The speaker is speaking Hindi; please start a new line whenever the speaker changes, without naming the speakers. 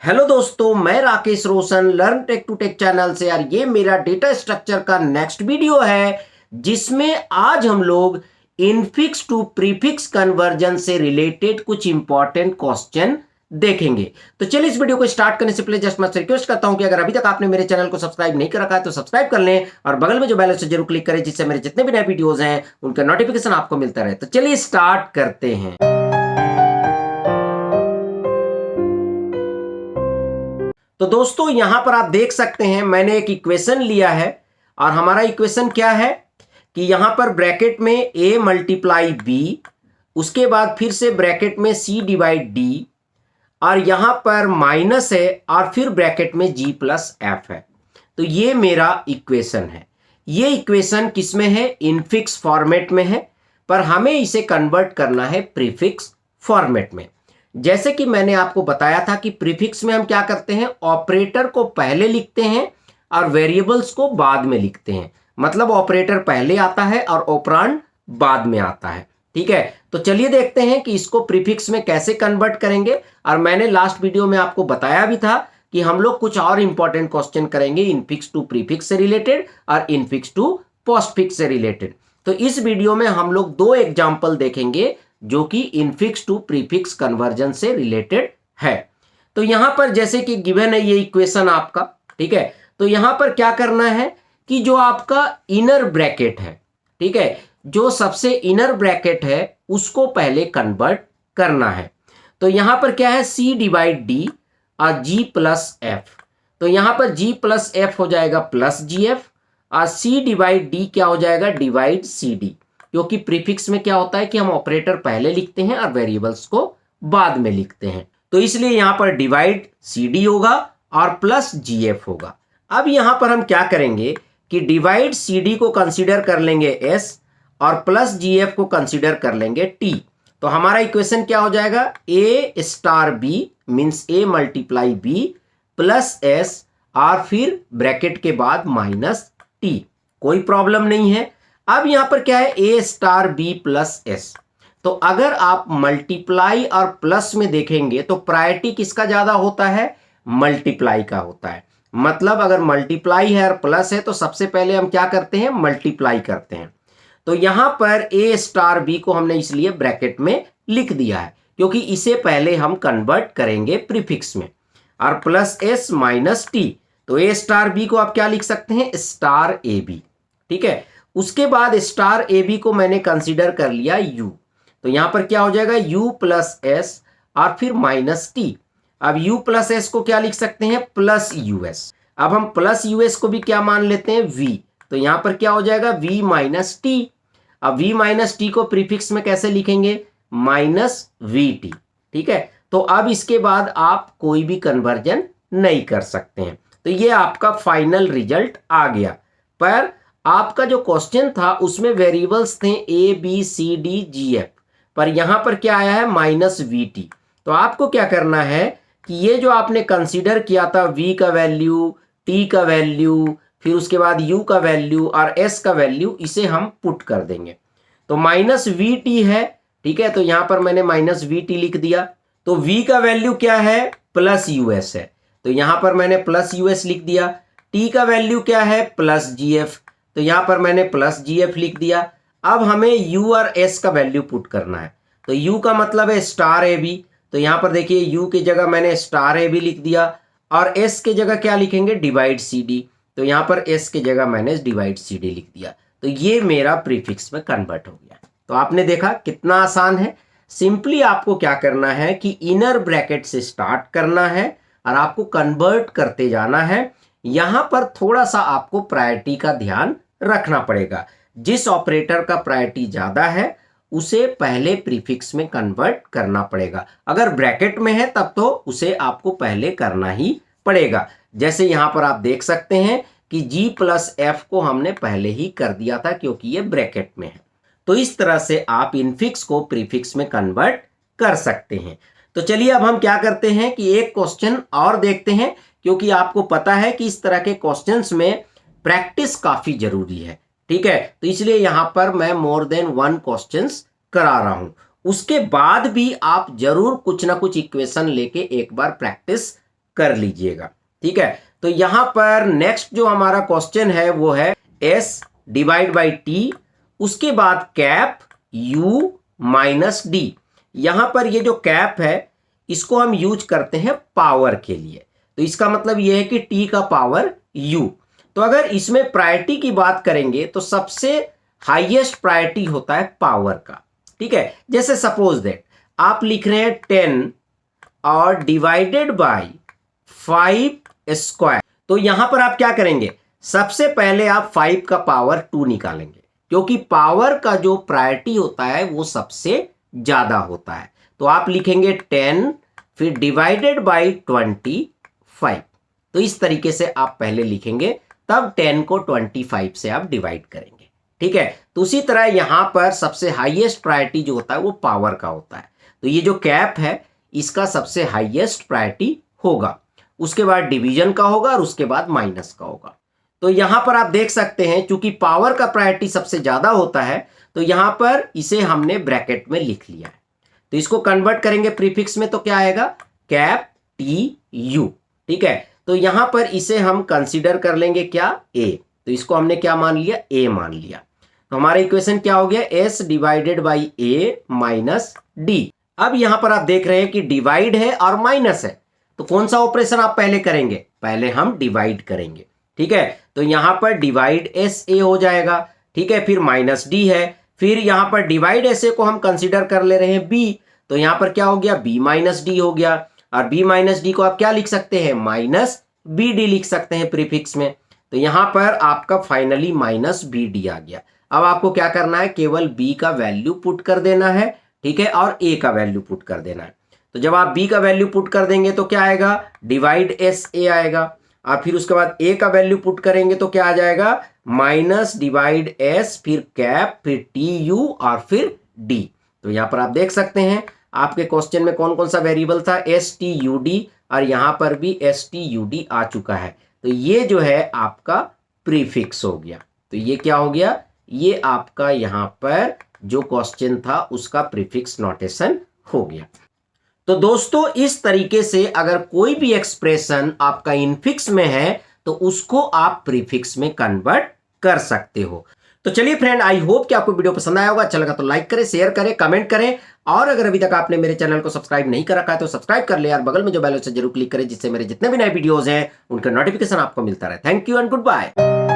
हेलो दोस्तों, मैं Rakesh Roshan learn tech to tech channel से। यार ये मेरा डेटा स्ट्रक्चर का नेक्स्ट वीडियो है जिसमें आज हम लोग इनफिक्स टू प्रीफिक्स कन्वर्जन से रिलेटेड कुछ इंपॉर्टेंट क्वेश्चन देखेंगे। तो चलिए इस वीडियो को स्टार्ट करने से पहले जस्ट मैं रिक्वेस्ट करता हूं कि अगर अभी तक आपने मेरे चैनल को सब्सक्राइब नहीं कर रखा है तो सब्सक्राइब कर लें और बगल में जो बेल है उसे जरूर क्लिक करें जिससे मेरे जितने भी नए वीडियोज हैं उनका नोटिफिकेशन आपको मिलता रहे। तो चलिए स्टार्ट करते हैं। तो दोस्तों यहां पर आप देख सकते हैं मैंने एक इक्वेशन लिया है और हमारा इक्वेशन क्या है कि यहां पर ब्रैकेट में a मल्टीप्लाई बी, उसके बाद फिर से ब्रैकेट में c डिवाइड d और यहां पर माइनस है और फिर ब्रैकेट में g प्लस एफ है। तो ये मेरा इक्वेशन है। ये इक्वेशन किसमें है? इनफिक्स फॉर्मेट में है, पर हमें इसे कन्वर्ट करना है प्रीफिक्स फॉर्मेट में। जैसे कि मैंने आपको बताया था कि प्रीफिक्स में हम क्या करते हैं, ऑपरेटर को पहले लिखते हैं और वेरिएबल्स को बाद में लिखते हैं। मतलब ऑपरेटर पहले आता है और ऑपरेंड बाद में आता है। ठीक है, तो चलिए देखते हैं कि इसको प्रीफिक्स में कैसे कन्वर्ट करेंगे। और मैंने लास्ट वीडियो में आपको बताया भी था कि हम लोग कुछ और इंपॉर्टेंट क्वेश्चन करेंगे इनफिक्स टू प्रीफिक्स से रिलेटेड और इनफिक्स टू पोस्टफिक्स से रिलेटेड। तो इस वीडियो में हम लोग दो एग्जाम्पल देखेंगे जो कि इनफिक्स टू प्रीफिक्स कन्वर्जन से रिलेटेड है। तो यहां पर जैसे कि गिवन है ये इक्वेशन आपका, ठीक है, तो यहां पर क्या करना है कि जो आपका इनर ब्रैकेट है, ठीक है, जो सबसे इनर ब्रैकेट है उसको पहले कन्वर्ट करना है। तो यहां पर क्या है, c डिवाइड d और g प्लस एफ। तो यहां पर g प्लस एफ हो जाएगा प्लस जी एफ और c डिवाइड d क्या हो जाएगा, डिवाइड सी डी। क्योंकि प्रीफिक्स में क्या होता है कि हम ऑपरेटर पहले लिखते हैं और वेरिएबल्स को बाद में लिखते हैं, तो इसलिए यहां पर डिवाइड सी डी होगा और प्लस जी एफ होगा। अब यहां पर हम क्या करेंगे कि डिवाइड सी डी को कंसीडर कर लेंगे एस और प्लस जी एफ को कंसीडर कर लेंगे टी। तो हमारा इक्वेशन क्या हो जाएगा, ए star B means A multiply B plus S और फिर ब्रैकेट के बाद माइनस टी। कोई प्रॉब्लम नहीं है। अब यहां पर क्या है, ए स्टार बी प्लस एस। तो अगर आप मल्टीप्लाई और प्लस में देखेंगे तो प्रायोरिटी किसका ज्यादा होता है, मल्टीप्लाई का होता है। मतलब अगर मल्टीप्लाई है और प्लस है तो सबसे पहले हम क्या करते हैं, मल्टीप्लाई करते हैं। तो यहां पर ए स्टार बी को हमने इसलिए ब्रैकेट में लिख दिया है क्योंकि इसे पहले हम कन्वर्ट करेंगे प्रीफिक्स में। और प्लस एस माइनस टी, तो ए स्टार बी को आप क्या लिख सकते हैं, स्टार ए बी। ठीक है, उसके बाद स्टार ए बी को मैंने कंसीडर कर लिया यू। तो यहां पर क्या हो जाएगा, यू प्लस एस और फिर माइनस टी। अब u प्लस एस को क्या लिख सकते हैं, प्लस यूएस। अब हम प्लस यूएस को भी क्या मान लेते हैं, v। तो यहां पर क्या हो जाएगा, v माइनस टी। अब v माइनस टी को प्रीफिक्स में कैसे लिखेंगे, माइनस वी टी। ठीक है, तो अब इसके बाद आप कोई भी कन्वर्जन नहीं कर सकते हैं। तो ये आपका फाइनल रिजल्ट आ गया। पर आपका जो क्वेश्चन था उसमें वेरिएबल्स थे A B C D G F, पर यहां पर क्या आया है, माइनस वी टी। तो आपको क्या करना है कि ये जो आपने कंसीडर किया था v का वैल्यू, t का वैल्यू, फिर उसके बाद u का वैल्यू और s का वैल्यू, इसे हम पुट कर देंगे। तो माइनस वी टी है, ठीक है, तो यहां पर मैंने माइनस वी टी लिख दिया। तो v का वैल्यू क्या है, प्लस यूएस है, तो यहां पर मैंने प्लस यूएस लिख दिया। t का वैल्यू क्या है, प्लस जी एफ, तो यहां पर मैंने प्लस जी एफ लिख दिया। अब हमें u और s का वैल्यू पुट करना है। तो u का मतलब है स्टार ए बी, तो यहां पर देखिए u की जगह मैंने स्टार ए बी लिख दिया और s की जगह क्या लिखेंगे, डिवाइड सी डी। तो यहां पर s की जगह मैंने डिवाइड सी डी लिख दिया। तो ये मेरा प्रीफिक्स में कन्वर्ट हो गया। तो आपने देखा कितना आसान है। सिंपली आपको क्या करना है कि इनर ब्रैकेट से स्टार्ट करना है और आपको कन्वर्ट करते जाना है। यहां पर थोड़ा सा आपको प्रायोरिटी का ध्यान रखना पड़ेगा। जिस ऑपरेटर का प्रायोरिटी ज्यादा है उसे पहले प्रीफिक्स में कन्वर्ट करना पड़ेगा। अगर ब्रैकेट में है तब तो उसे आपको पहले करना ही पड़ेगा। जैसे यहां पर आप देख सकते हैं कि g प्लस एफ को हमने पहले ही कर दिया था क्योंकि ये ब्रैकेट में है। तो इस तरह से आप इनफिक्स को प्रीफिक्स में कन्वर्ट कर सकते हैं। तो चलिए अब हम क्या करते हैं कि एक क्वेश्चन और देखते हैं, क्योंकि आपको पता है कि इस तरह के क्वेश्चंस में प्रैक्टिस काफी जरूरी है। ठीक है, तो इसलिए यहां पर मैं मोर देन वन क्वेश्चंस करा रहा हूं। उसके बाद भी आप जरूर कुछ ना कुछ इक्वेशन लेके एक बार प्रैक्टिस कर लीजिएगा। ठीक है, तो यहां पर नेक्स्ट जो हमारा क्वेश्चन है वो है एस डिवाइड बाई टी, उसके बाद कैप यू माइनस डी। यहां पर ये जो कैप है इसको हम यूज करते हैं पावर के लिए, तो इसका मतलब यह है कि टी का पावर यू। तो अगर इसमें प्रायोरिटी की बात करेंगे तो सबसे हाईएस्ट प्रायोरिटी होता है पावर का। ठीक है, जैसे सपोज दैट आप लिख रहे हैं 10 और डिवाइडेड बाय 5 स्क्वायर, तो यहां पर आप क्या करेंगे, सबसे पहले आप 5 का पावर 2 निकालेंगे, क्योंकि पावर का जो प्रायोरिटी होता है वो सबसे ज्यादा होता है। तो आप लिखेंगे 10 फिर डिवाइडेड बाय 25। तो इस तरीके से आप पहले लिखेंगे, तब 10 को 25 से आप डिवाइड करेंगे। ठीक है, तो उसी तरह यहां पर सबसे हाईएस्ट प्रायोरिटी जो होता है वो पावर का होता है। तो ये जो कैप है इसका सबसे हाईएस्ट प्रायोरिटी होगा, उसके बाद डिवीजन का होगा और उसके बाद माइनस का होगा। तो यहां पर आप देख सकते हैं चूंकि पावर का प्रायोरिटी सबसे ज्यादा होता है तो यहां पर इसे हमने ब्रैकेट में लिख लिया है। तो इसको कन्वर्ट करेंगे प्रीफिक्स में तो क्या आएगा, कैप टी यू। ठीक है, तो यहां पर इसे हम कंसीडर कर लेंगे क्या, ए। तो इसको हमने क्या मान लिया, ए मान लिया। तो हमारा इक्वेशन क्या हो गया, S divided by A minus D. अब यहां पर आप देख रहे हैं कि डिवाइड है और माइनस है, तो कौन सा ऑपरेशन आप पहले करेंगे, पहले हम डिवाइड करेंगे। ठीक है, तो यहां पर डिवाइड एस ए हो जाएगा। ठीक है, फिर माइनस डी है, फिर यहां पर डिवाइड एस ए को हम कंसीडर कर ले रहे हैं बी, तो यहां पर क्या हो गया, बी माइनस डी हो गया। और बी माइनस डी को आप क्या लिख सकते हैं, माइनस बी डी लिख सकते हैं प्रीफिक्स में। तो यहां पर आपका फाइनली माइनस बी डी आ गया। अब आपको क्या करना है, केवल बी का वैल्यू पुट कर देना है। ठीक है, और ए का वैल्यू पुट कर देना है। तो जब आप बी का वैल्यू पुट कर देंगे तो क्या आएगा, डिवाइड एस ए आएगा। और फिर उसके बाद ए का वैल्यू पुट करेंगे तो क्या आ जाएगा, माइनस डिवाइड एस, फिर कैप, फिर टी यू और फिर डी। तो यहां पर आप देख सकते हैं आपके क्वेश्चन में कौन कौन सा वेरिएबल था, एस टी यू डी, और यहां पर भी एस टी यू डी आ चुका है। तो ये जो है आपका प्रीफिक्स हो गया। तो ये क्या हो गया, ये आपका यहां पर जो क्वेश्चन था उसका प्रीफिक्स नोटेशन हो गया। तो दोस्तों इस तरीके से अगर कोई भी एक्सप्रेशन आपका इनफिक्स में है तो उसको आप प्रीफिक्स में कन्वर्ट कर सकते हो। तो चलिए फ्रेंड, आई होप कि आपको वीडियो पसंद आया होगा। अच्छा लगा तो लाइक करें, शेयर करें, कमेंट करें, और अगर अभी तक आपने मेरे चैनल को सब्सक्राइब नहीं कर रखा है तो सब्सक्राइब कर ले और बगल में जो बेल है उसे जरूर क्लिक करें, जिससे मेरे जितने भी नए वीडियोस हैं उनका नोटिफिकेशन आपको मिलता रहे। Thank you and good bye.